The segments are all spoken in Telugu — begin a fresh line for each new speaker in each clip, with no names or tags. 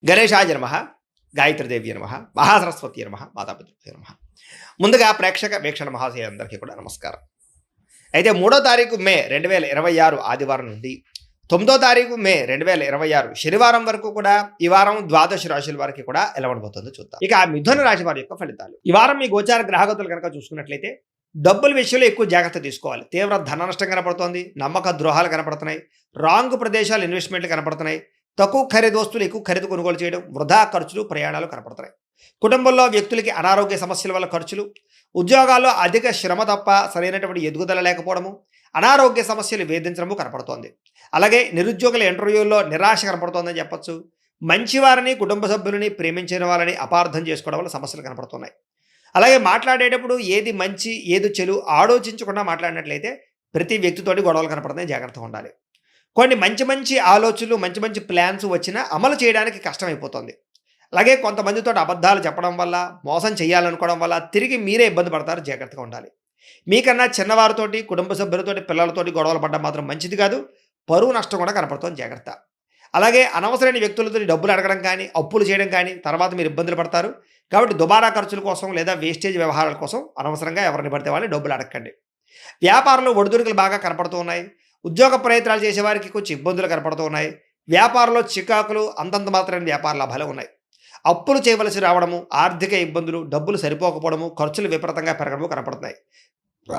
గణేశాయ నమః, గాయత్రీదేవి నమః, మహాసరస్వతి నమః, మాతాపితృభ్యో నమః. ముందుగా ప్రేక్షక వీక్షణ మహాశయులందరికీ కూడా నమస్కారం. అయితే 3వ తారీఖు మే 2026 ఆదివారం నుండి 9వ తారీఖు మే 2026 శనివారం వరకు కూడా ఈ వారం ద్వాదశ రాశుల వారికి కూడా ఎలా ఉండబోతుందో చూద్దాం. ఇక మిథున రాశి వారి యొక్క ఫలితాలు. ఈ వారం మీ గోచార గ్రహగతులు కనుక చూసుకున్నట్లయితే డబ్బుల విషయంలో ఎక్కువ జాగ్రత్త తీసుకోవాలి. తీవ్ర ధన నష్టం కనపడుతోంది, నమ్మక ద్రోహాలు కనపడుతున్నాయి, రాంగ్ ప్రదేశాలు ఇన్వెస్ట్మెంట్లు కనపడుతున్నాయి, తక్కువ ఖరీదు వస్తువులు ఎక్కువ ఖరీదు కొనుగోలు చేయడం, వృధా ఖర్చులు, ప్రయాణాలు కనపడుతున్నాయి. కుటుంబంలో వ్యక్తులకి అనారోగ్య సమస్యల వల్ల ఖర్చులు, ఉద్యోగాల్లో అధిక శ్రమ తప్ప సరైనటువంటి ఎదుగుదల లేకపోవడము, అనారోగ్య సమస్యలు వేధించడము కనపడుతోంది. అలాగే నిరుద్యోగుల ఇంటర్వ్యూల్లో నిరాశ కనపడుతోందని చెప్పొచ్చు. మంచివారిని, కుటుంబ సభ్యులని, ప్రేమించిన వాళ్ళని అపార్థం చేసుకోవడం వల్ల సమస్యలు కనపడుతున్నాయి. అలాగే మాట్లాడేటప్పుడు ఏది మంచి ఏది చెడు ఆలోచించకుండా మాట్లాడినట్లయితే ప్రతి వ్యక్తితోటి గొడవలు కనపడుతున్నాయి, జాగ్రత్తగా ఉండాలి. కొన్ని మంచి మంచి ఆలోచనలు, మంచి మంచి ప్లాన్స్ వచ్చినా అమలు చేయడానికి కష్టమైపోతుంది. అలాగే కొంతమందితో అబద్ధాలు చెప్పడం వల్ల, మోసం చేయాలనుకోవడం వల్ల తిరిగి మీరే ఇబ్బంది పడతారు, జాగ్రత్తగా ఉండాలి. మీకన్నా చిన్నవారితోటి, కుటుంబ సభ్యులతోటి, పిల్లలతోటి గొడవలు పడడం మాత్రం మంచిది కాదు. పరువు నష్టం కూడా కనపడుతుంది, జాగ్రత్త. అలాగే అనవసరమైన వ్యక్తులతో డబ్బులు అడగడం కానీ, అప్పులు చేయడం కానీ తర్వాత మీరు ఇబ్బందులు పడతారు. కాబట్టి దుబారా ఖర్చుల కోసం లేదా వేస్టేజ్ వ్యవహారాల కోసం అనవసరంగా ఎవరిని పడితే వాళ్ళని డబ్బులు అడగండి. వ్యాపారంలో ఒడిదుడుకులు బాగా కనపడుతూ ఉన్నాయి. ఉద్యోగ ప్రయత్నాలు చేసేవారికి కొంచెం ఇబ్బందులు కనపడుతూ ఉన్నాయి. వ్యాపారంలో చికాకులు, అంతంత మాత్రమే వ్యాపార లాభాలు ఉన్నాయి. అప్పులు చేయవలసి రావడము, ఆర్థిక ఇబ్బందులు, డబ్బులు సరిపోకపోవడము, ఖర్చులు విపరీతంగా పెరగడము కనపడుతున్నాయి.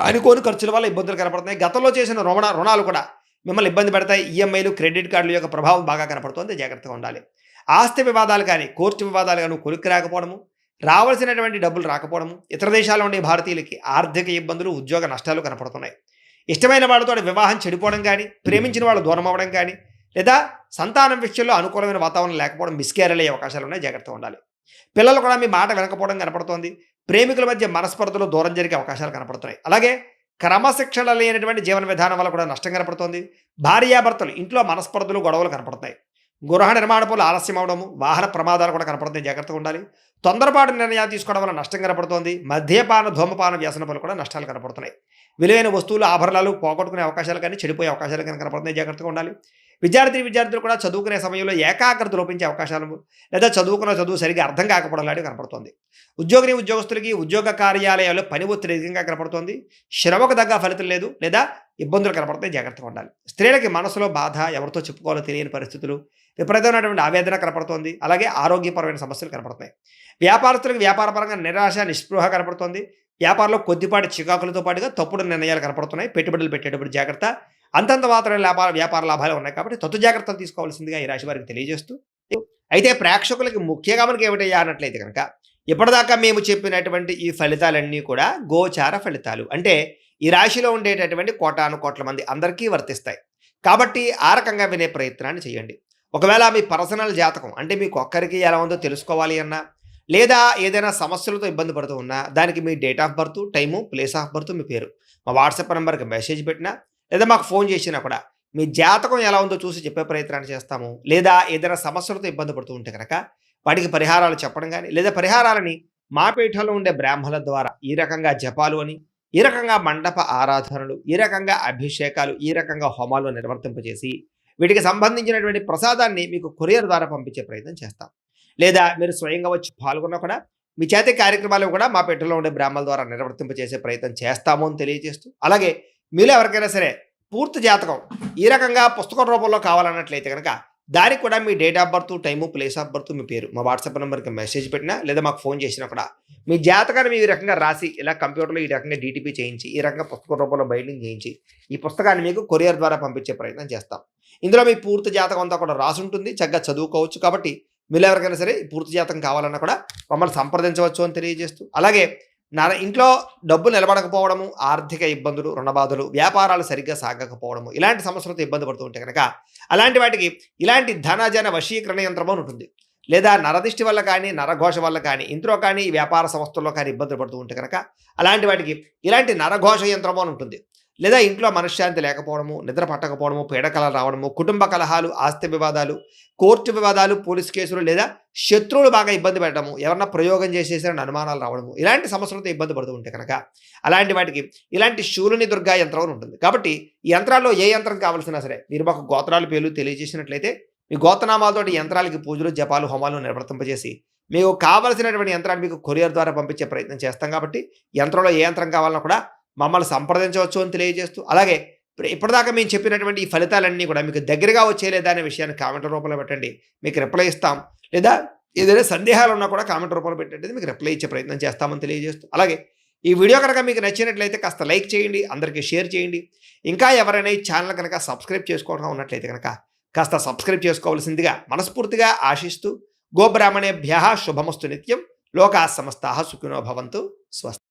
అనుకోని ఖర్చుల వల్ల ఇబ్బందులు కనపడుతున్నాయి. గతంలో చేసిన రుణాలు కూడా మిమ్మల్ని ఇబ్బంది పెడతాయి. ఈఎంఐలు, క్రెడిట్ కార్డుల యొక్క ప్రభావం బాగా కనపడుతుంది, జాగ్రత్తగా ఉండాలి. ఆస్తి వివాదాలు కానీ, కోర్టు వివాదాలు కానీ కొలిక్కి రాకపోవడము, రావాల్సినటువంటి డబ్బులు రాకపోవడము, ఇతర దేశాల్లో ఉండే భారతీయులకి ఆర్థిక ఇబ్బందులు, ఉద్యోగ నష్టాలు కనపడుతున్నాయి. ఇష్టమైన వాళ్ళతో వివాహం చెడిపోవడం కానీ, ప్రేమించిన వాళ్ళు దూరం అవ్వడం కానీ, లేదా సంతానం విషయంలో అనుకూలమైన వాతావరణం లేకపోవడం, మిస్క్యారేజ్ అయ్యే అవకాశాలు ఉన్నాయి, జాగ్రత్తగా ఉండాలి. పిల్లలు కూడా మీ మాట వినకపోవడం కనపడుతోంది. ప్రేమికుల మధ్య మనస్పర్ధలు దూరం జరిగే అవకాశాలు కనపడుతున్నాయి. అలాగే క్రమశిక్షణ లేనటువంటి జీవన విధానం వల్ల కూడా నష్టం కనపడుతోంది. భార్యాభర్తలు ఇంట్లో మనస్పర్ధలు, గొడవలు కనపడుతున్నాయి. గృహ నిర్మాణ పనులు ఆలస్యం అవడము, వాహన ప్రమాదాలు కూడా కనపడుతున్నాయి, జాగ్రత్తగా ఉండాలి. తొందరపాటు నిర్ణయాలు తీసుకోవడం వల్ల నష్టం కనపడుతోంది. మద్యపాన, ధూమపాన వ్యసన పనులు కూడా నష్టాలు కనపడుతున్నాయి. విలువైన వస్తువులు, ఆభరణాలు పోగొట్టుకునే అవకాశాలు కానీ, చెడిపోయే అవకాశాలు కానీ కనపడుతున్నాయి, జాగ్రత్తగా ఉండాలి. విద్యార్థులు కూడా చదువుకునే సమయంలో ఏకాగ్రత లోపించే అవకాశాలు, లేదా చదువు సరిగ్గా అర్థం కాకపోవడం లాంటివి కనపడుతుంది. ఉద్యోగస్తులకి ఉద్యోగ కార్యాలయాల్లో పని ఒత్తిడి అధికంగా కనపడుతోంది. శ్రమకు తగ్గ ఫలితం లేదు, లేదా ఇబ్బందులు కనపడుతాయి, జాగ్రత్తగా ఉండాలి. స్త్రీలకి మనసులో బాధ, ఎవరితో చెప్పుకోవాలో తెలియని పరిస్థితులు, విపరీతమైనటువంటి ఆవేదన కనపడుతోంది. అలాగే ఆరోగ్యపరమైన సమస్యలు కనపడుతున్నాయి. వ్యాపారస్తులకు వ్యాపారపరంగా నిరాశ, నిస్పృహ కనపడుతోంది. వ్యాపారంలో కొద్దిపాటి చికాకులతో పాటుగా తప్పుడు నిర్ణయాలు కనపడుతున్నాయి. పెట్టుబడులు పెట్టేటప్పుడు జాగ్రత్త. అంతంత మాత్రమే వ్యాపార లాభాలు ఉన్నాయి కాబట్టి తత్తు జాగ్రత్తలు తీసుకోవాల్సిందిగా ఈ రాశి వారికి తెలియజేస్తూ, అయితే ప్రేక్షకులకి ముఖ్యంగా మనకి ఏమిటయ్యా అన్నట్లయితే కనుక, ఇప్పటిదాకా మేము చెప్పినటువంటి ఈ ఫలితాలన్నీ కూడా గోచార ఫలితాలు. అంటే ఈ రాశిలో ఉండేటటువంటి కోటాను కోట్ల మంది అందరికీ వర్తిస్తాయి. కాబట్టి ఆ రకంగా వినే ప్రయత్నాన్ని చేయండి. ఒకవేళ మీ పర్సనల్ జాతకం అంటే మీకు ఒక్కరికి ఎలా ఉందో తెలుసుకోవాలి అన్నా, లేదా ఏదైనా సమస్యలతో ఇబ్బంది పడుతూ ఉన్నా, దానికి మీ date of birth, time, place of birth, మీ పేరు మా వాట్సాప్ నెంబర్కి మెసేజ్ పెట్టినా, లేదా మాకు ఫోన్ చేసినా కూడా మీ జాతకం ఎలా ఉందో చూసి చెప్పే ప్రయత్నాన్ని చేస్తాము. లేదా ఏదైనా సమస్యలతో ఇబ్బంది పడుతూ ఉంటే కనుక వాటికి పరిహారాలు చెప్పడం కానీ, లేదా పరిహారాలని మా పీఠంలో ఉండే బ్రాహ్మణుల ద్వారా ఈ రకంగా జపాలు అని, ఈ రకంగా మండప ఆరాధనలు, ఈ రకంగా అభిషేకాలు, ఈ రకంగా హోమాలు నిర్వర్తింపజేసి వీటికి సంబంధించినటువంటి ప్రసాదాన్ని మీకు కొరియర్ ద్వారా పంపించే ప్రయత్నం చేస్తాం. లేదా మీరు స్వయంగా వచ్చి పాల్గొన్నా కూడా మీ చేతి కార్యక్రమాలు కూడా మా పీఠంలో ఉండే బ్రాహ్మణుల ద్వారా నిర్వర్తింపజేసే ప్రయత్నం చేస్తాము అని తెలియజేస్తూ, అలాగే మీలో ఎవరికైనా సరే పూర్తి జాతకం ఈ రకంగా పుస్తకం రూపంలో కావాలన్నట్లయితే కనుక దానికి కూడా మీ date of birth, time, place of birth, మీ పేరు మా వాట్సాప్ నెంబర్కి మెసేజ్ పెట్టినా, లేదా మాకు ఫోన్ చేసినా కూడా మీ జాతకాన్ని మీ ఈ రకంగా రాసి, ఇలా కంప్యూటర్లో ఈ రకంగా డీటీపీ చేయించి, ఈ రకంగా పుస్తకం రూపంలో బైండింగ్ చేయించి ఈ పుస్తకాన్ని మీకు కొరియర్ ద్వారా పంపించే ప్రయత్నం చేస్తాం. ఇందులో మీ పూర్తి జాతకం అంతా కూడా రాసి ఉంటుంది, చక్కగా చదువుకోవచ్చు. కాబట్టి మీరు ఎవరికైనా సరే పూర్తి జాతకం కావాలన్నా కూడా మమ్మల్ని సంప్రదించవచ్చు అని తెలియజేస్తూ, అలాగే ఇంట్లో డబ్బు నిలబడకపోవడము, ఆర్థిక ఇబ్బందులు, రుణబాధలు, వ్యాపారాలు సరిగ్గా సాగకపోవడము, ఇలాంటి సమస్యలతో ఇబ్బంది పడుతూ ఉంటే కనుక అలాంటి వాటికి ఇలాంటి ధనజన వశీకరణ యంత్రం అని ఉంటుంది. లేదా నరదిష్టి వల్ల కానీ, నరఘోష వల్ల కానీ, ఇంట్లో కానీ, వ్యాపార సంస్థల్లో కానీ ఇబ్బందులు పడుతూ ఉంటే కనుక అలాంటి వాటికి ఇలాంటి నరఘోష యంత్రం అని ఉంటుంది. లేదా ఇంట్లో మనశ్శాంతి లేకపోవడము, నిద్ర పట్టకపోవడము, పీడకలలు రావడము, కుటుంబ కలహాలు, ఆస్తి వివాదాలు, కోర్టు వివాదాలు, పోలీస్ కేసులు, లేదా శత్రువులు బాగా ఇబ్బంది పెట్టడము, ఎవరన్నా ప్రయోగం చేసేసారని అనుమానాలు రావడము, ఇలాంటి సమస్యలతో ఇబ్బంది పడుతూ ఉంటే కనుక అలాంటి వాటికి ఇలాంటి శూలుని దుర్గా యంత్రం అని ఉంటుంది. కాబట్టి ఈ యంత్రాల్లో ఏ యంత్రం కావాల్సినా సరే మీరు మాకు గోత్రాలు పేర్లు తెలియజేసినట్లయితే మీ గోత్రనామాలతోటి యంత్రాలకి పూజలు, జపాలు, హోమాలు నిర్వర్తింపజేసి మీకు కావలసినటువంటి యంత్రాన్ని మీకు కొరియర్ ద్వారా పంపించే ప్రయత్నం చేస్తాం కాబట్టి యంత్రంలో ఏ యంత్రం కావాలన్నా కూడా మమ్మల్ని సంప్రదించవచ్చు అని తెలియజేస్తూ, అలాగే ఇప్పటిదాకా మేము చెప్పినటువంటి ఈ ఫలితాలన్నీ కూడా మీకు దగ్గరగా వచ్చేలేదా అనే విషయాన్ని కామెంట్ రూపంలో పెట్టండి, మీకు రిప్లై ఇస్తాం. లేదా ఏదైనా సందేహాలు ఉన్నా కూడా కామెంట్ రూపంలో పెట్టండి, మీకు రిప్లై ఇచ్చే ప్రయత్నం చేస్తామని తెలియజేస్తూ, అలాగే ఈ వీడియో కనుక మీకు నచ్చినట్లయితే కాస్త లైక్ చేయండి, అందరికీ షేర్ చేయండి. ఇంకా ఎవరైనా ఈ ఛానల్ కనుక సబ్స్క్రైబ్ చేసుకోవడం ఉన్నట్లయితే కనుక కాస్త సబ్స్క్రైబ్ చేసుకోవాల్సిందిగా మనస్ఫూర్తిగా ఆశిస్తూ, గోబ్రాహ్మణేభ్యః శుభమస్తు నిత్యం, లోకాः సమస్తాः సుఖినో భవంతు. స్వస్తి.